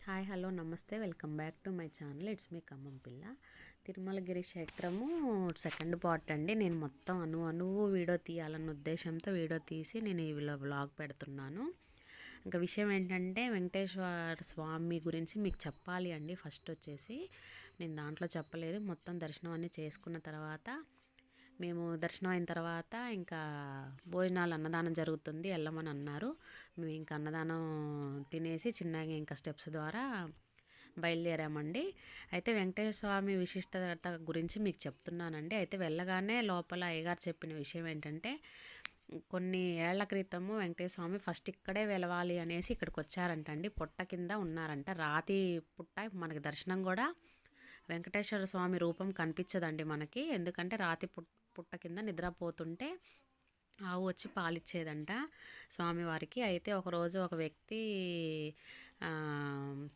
Hi hello నమస్తే welcome back to my channel. It's me Khammam పిల్ల. తిరుమలగిరి క్షేత్రము సెకండ్ పార్ట్ అండి. నేను మొత్తం అణువు వీడియో తీయాలన్న ఉద్దేశంతో వీడియో తీసి నేను ఈ వ్లాగ్ పెడుతున్నాను. ఇంకా విషయం ఏంటంటే వెంకటేశ్వర స్వామి గురించి మీకు చెప్పాలి అండి. ఫస్ట్ వచ్చేసి నేను దాంట్లో చెప్పలేదు. మొత్తం దర్శనం అన్నీ చేసుకున్న తర్వాత మేము దర్శనం అయిన తర్వాత ఇంకా భోజనాలు అన్నదానం జరుగుతుంది వెళ్ళమని అన్నారు. మేము ఇంకా అన్నదానం తినేసి చిన్నగా ఇంకా స్టెప్స్ ద్వారా బయలుదేరామండి. అయితే వెంకటేశ్వర స్వామి విశిష్టత గురించి మీకు చెప్తున్నానండి. అయితే వెళ్ళగానే లోపల అయ్యగారు చెప్పిన విషయం ఏంటంటే, కొన్ని ఏళ్ల క్రితము వెంకటేశ్వర స్వామి ఫస్ట్ ఇక్కడే వెలవాలి అనేసి ఇక్కడికి వచ్చారంటండి. పుట్ట కింద ఉన్నారంట. రాతి పుట్ట. మనకి దర్శనం కూడా వెంకటేశ్వర స్వామి రూపం కనిపించదండి మనకి. ఎందుకంటే రాతి పుట్ట కింద నిద్రపోతుంటే ఆవు వచ్చి పాలిచ్చేదంట స్వామివారికి. అయితే ఒకరోజు ఒక వ్యక్తి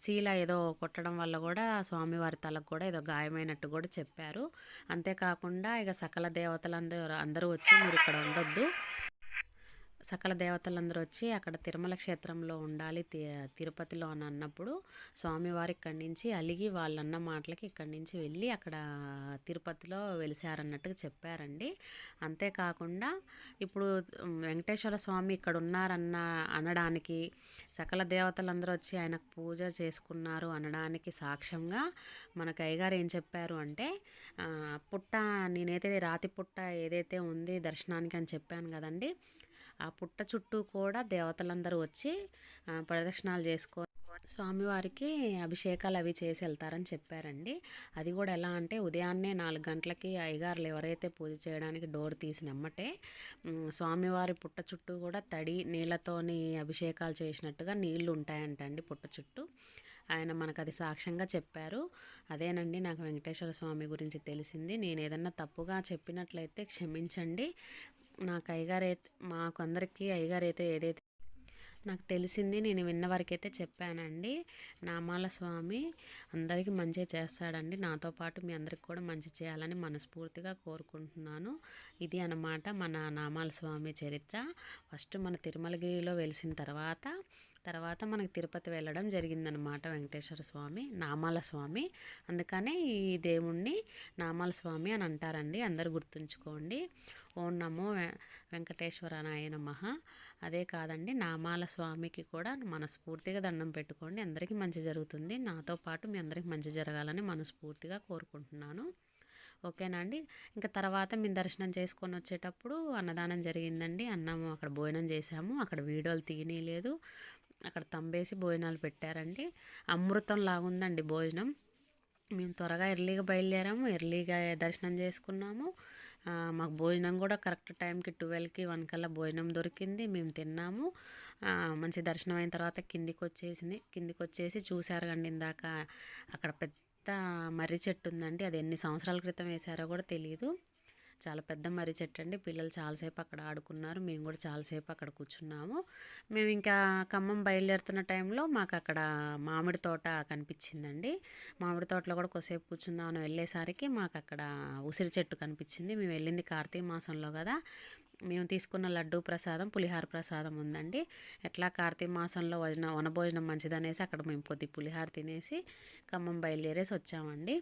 శీల ఏదో కొట్టడం వల్ల కూడా స్వామివారి తలకు కూడా ఏదో గాయమైనట్టు కూడా చెప్పారు. అంతేకాకుండా ఇక సకల దేవతలందరూ వచ్చి మీరు ఇక్కడ ఉండొద్దు, సకల దేవతలందరూ వచ్చి అక్కడ తిరుమల క్షేత్రంలో ఉండాలి తిరుపతిలో అని అన్నప్పుడు స్వామివారి ఇక్కడి నుంచి అలిగి వాళ్ళన్న మాటలకి ఇక్కడి నుంచి వెళ్ళి అక్కడ తిరుపతిలో వెలిసారన్నట్టుగా చెప్పారండి. అంతేకాకుండా ఇప్పుడు వెంకటేశ్వర స్వామి ఇక్కడ అనడానికి, సకల దేవతలందరూ వచ్చి ఆయనకు పూజ చేసుకున్నారు అనడానికి సాక్ష్యంగా మనకు అయ్యగారు ఏం చెప్పారు అంటే, పుట్ట నేనైతే రాతి పుట్ట ఏదైతే ఉంది దర్శనానికి అని చెప్పాను కదండి, ఆ పుట్ట చుట్టూ కూడా దేవతలందరూ వచ్చి ప్రదక్షిణాలు చేసుకొని స్వామివారికి అభిషేకాలు అవి చేసి వెళ్తారని చెప్పారండి. అది కూడా ఎలా అంటే ఉదయాన్నే 4 గంటలకి అయ్యగారులు ఎవరైతే పూజ చేయడానికి డోర్ తీసినమ్మటే స్వామివారి పుట్ట చుట్టూ కూడా తడి నీళ్ళతోని అభిషేకాలు చేసినట్టుగా నీళ్లు ఉంటాయంటండి పుట్ట చుట్టూ. ఆయన మనకు అది సాక్ష్యంగా చెప్పారు. అదేనండి నాకు వెంకటేశ్వర స్వామి గురించి తెలిసింది. నేను ఏదన్నా తప్పుగా చెప్పినట్లయితే క్షమించండి. నాకు అయ్యగారైతే మాకు అందరికీ అయ్యగారైతే ఏదైతే నాకు తెలిసింది నేను విన్న వరకైతే చెప్పానండి. నామాల స్వామి అందరికీ మంచి చేస్తాడండి. నాతో పాటు మీ అందరికి కూడా మంచి చేయాలని మనస్ఫూర్తిగా కోరుకుంటున్నాను. ఇది అన్నమాట మన నామాల స్వామి చరిత్ర. ఫస్ట్ మన తిరుమలగిరిలో వెలిసిన తర్వాత మనకి తిరుపతి వెళ్ళడం జరిగిందనమాట వెంకటేశ్వర స్వామి, నామాల స్వామి. అందుకనే ఈ దేవుణ్ణి నామాల స్వామి అని అంటారండి. అందరు గుర్తుంచుకోండి. ఓం నమో వెంకటేశ్వరాయ నమః. అదే కాదండి, నామాల స్వామికి కూడా మనస్ఫూర్తిగా దండం పెట్టుకోండి. అందరికీ మంచి జరుగుతుంది. నాతో పాటు మీ అందరికీ మంచి జరగాలని మనస్ఫూర్తిగా కోరుకుంటున్నాను. ఓకేనా అండి. ఇంకా తర్వాత మేము దర్శనం చేసుకొని వచ్చేటప్పుడు అన్నదానం జరిగిందండి. అన్నము అక్కడ భోజనం చేసాము. అక్కడ వీడియోలు తీయలేదు. అక్కడ తంబేసి భోజనాలు పెట్టారండి. అమృతం లాగుందండి భోజనం. మేము త్వరగా ఎర్లీగా బయలుదేరాము. ఎర్లీగా దర్శనం చేసుకున్నాము. మాకు భోజనం కూడా కరెక్ట్ టైంకి 12కి 1 కల్లా భోజనం దొరికింది. మేము తిన్నాము. మంచి దర్శనం అయిన తర్వాత కిందికి వచ్చేసి చూశారు కండి ఇందాక అక్కడ పెద్ద మర్రి చెట్టు ఉందండి. అది ఎన్ని సంవత్సరాల క్రితం వేశారో కూడా తెలియదు. చాలా పెద్ద మర్రి చెట్టు అండి. పిల్లలు చాలాసేపు అక్కడ ఆడుకున్నారు. మేము కూడా చాలాసేపు అక్కడ కూర్చున్నాము. మేము ఇంకా ఖమ్మం బయలుదేరుతున్న టైంలో మాకు అక్కడ మామిడి తోట కనిపించిందండి. మామిడి తోటలో కూడా కొద్దిసేపు కూర్చుందామని వెళ్ళేసరికి మాకు అక్కడ ఉసిరి చెట్టు కనిపించింది. మేము వెళ్ళింది కార్తీక మాసంలో కదా. మేము తీసుకున్న లడ్డూ ప్రసాదం, పులిహార ప్రసాదం ఉందండి. ఎట్లా కార్తీక మాసంలో వనభోజనం మంచిదనేసి అక్కడ మేము కొద్ది పులిహార తినేసి ఖమ్మం బయలుదేరేసి వచ్చామండి.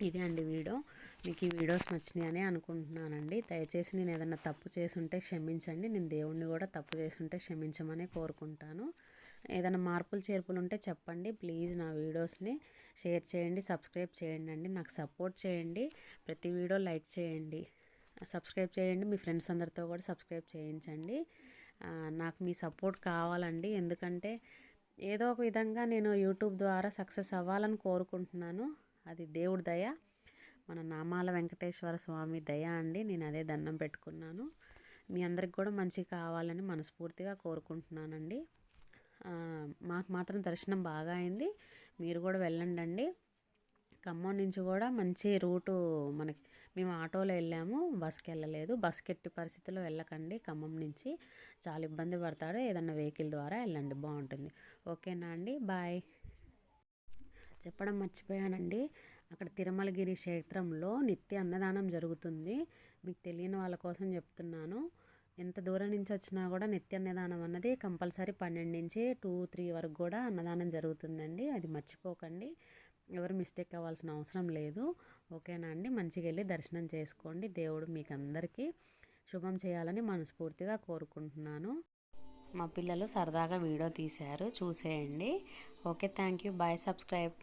ఇదే అండి వీడియో. మీకు ఈ వీడియోస్ నచ్చినాయని అనుకుంటున్నానండి. దయచేసి నేను ఏదైనా తప్పు చేసుంటే క్షమించండి. నేను దేవుణ్ణి కూడా తప్పు చేసుంటే క్షమించమని కోరుకుంటాను. ఏదైనా మార్పులు చేర్పులు ఉంటే చెప్పండి. ప్లీజ్ నా వీడియోస్ని షేర్ చేయండి, సబ్స్క్రైబ్ చేయండి అండి. నాకు సపోర్ట్ చేయండి. ప్రతి వీడియో లైక్ చేయండి, సబ్స్క్రైబ్ చేయండి. మీ ఫ్రెండ్స్ అందరితో కూడా సబ్స్క్రైబ్ చేయించండి. నాకు మీ సపోర్ట్ కావాలండి. ఎందుకంటే ఏదో ఒక విధంగా నేను యూట్యూబ్ ద్వారా సక్సెస్ అవ్వాలని కోరుకుంటున్నాను. అది దేవుడి దయ, మన నామాల వెంకటేశ్వర స్వామి దయ అండి. నేను అదే దండం పెట్టుకున్నాను. మీ అందరికి కూడా మంచి కావాలని మనస్ఫూర్తిగా కోరుకుంటున్నానండి. మాకు మాత్రం దర్శనం బాగా అయింది. మీరు కూడా వెళ్ళండి అండి. ఖమ్మం నుంచి కూడా మంచి రూటు మనకి. మేము ఆటోలో వెళ్ళాము, బస్కి వెళ్ళలేదు. బస్కి ఎట్టి పరిస్థితుల్లో వెళ్ళకండి. ఖమ్మం నుంచి చాలా ఇబ్బంది పడతాడు. ఏదన్నా వెహికల్ ద్వారా వెళ్ళండి, బాగుంటుంది. ఓకేనా అండి, బాయ్. చెప్పడం మర్చిపోయానండి, అక్కడ తిరుమలగిరి క్షేత్రంలో నిత్య అన్నదానం జరుగుతుంది. మీకు తెలియని వాళ్ళ కోసం చెప్తున్నాను. ఎంత దూరం నుంచి వచ్చినా కూడా నిత్య అన్నదానం అన్నది కంపల్సరీ 12 నుంచి 2-3 వరకు కూడా అన్నదానం జరుగుతుందండి. అది మర్చిపోకండి. ఎవరు మిస్టేక్ అవ్వాల్సిన అవసరం లేదు. ఓకేనా అండి? మంచిగా వెళ్ళి దర్శనం చేసుకోండి. దేవుడు మీకు అందరికీ శుభం చేయాలని మనస్ఫూర్తిగా కోరుకుంటున్నాను. మా పిల్లలు సరదాగా వీడియో తీశారు, చూసేయండి. Okay, thank you, bye, subscribe.